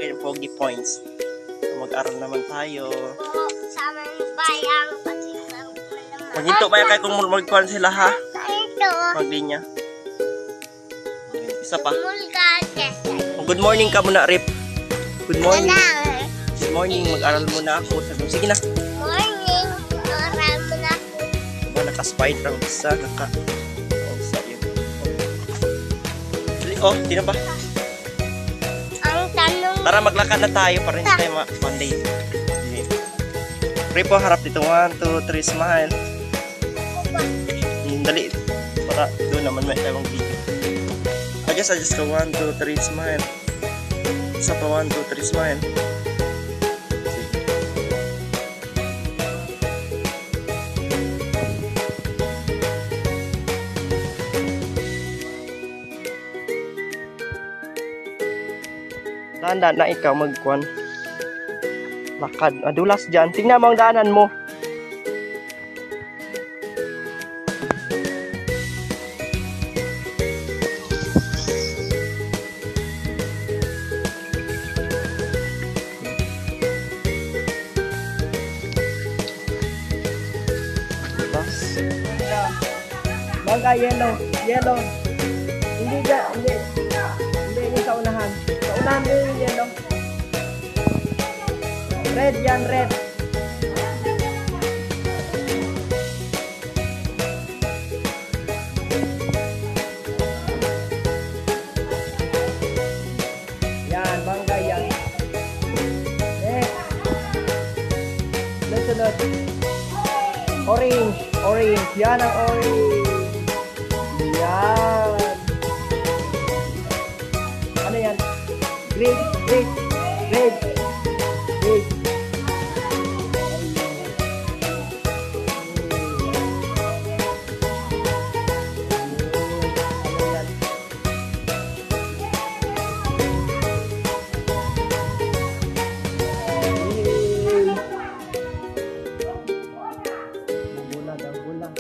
ganyan pogi points. So, mag-aral naman tayo. Sa aming bayang Maghinto ba kayo kung magkuhan sila ha? ito. Maglinya. Isa pa. Mulgate. Good morning ka muna, Rip. Good morning. Nanang. Good morning. Mag-aral muna ako. Sige na. Morning. Oral mo na ako. Diba, naka-spine lang isa. Oh, sa'yo. Oh, di na ba? Ang tanong. Tara, maglakad na tayo para hindi tayo Monday. Rip, harap dito. 1, 2, 3, smile. Dali. Para doon naman may tayong video. Adjust ka. 1, 2, 3, smile. Isa pa 1, 2, 3, smile. Dahan-dahan na ikaw magkuhan. Lakad. Adulas dyan. Tingnan mo ang daanan mo. Bangga, yellow. Yellow. Hindi yung sa unahan. Sa unahan mo yung yellow. Red yan, red. Yan, bangga yan. Sunod. Orange. Orange. Yan ang orange. Yan. Ano yan? Green. Green. Red. Red.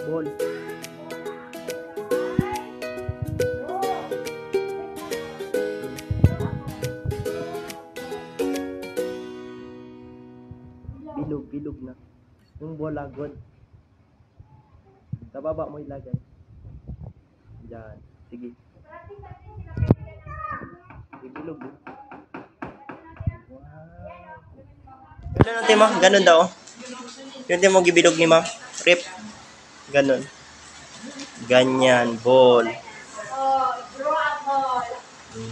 Ball. Bilog na. Yung bola, good. Sa baba mo ilagay. Diyan. Sige. Bilog. Wow. Ganun natin ma. Ganun daw. Yun din mo gibilog ni ma. Rip. Ganun. Ganyan. Ball.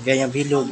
Ganyan bilog.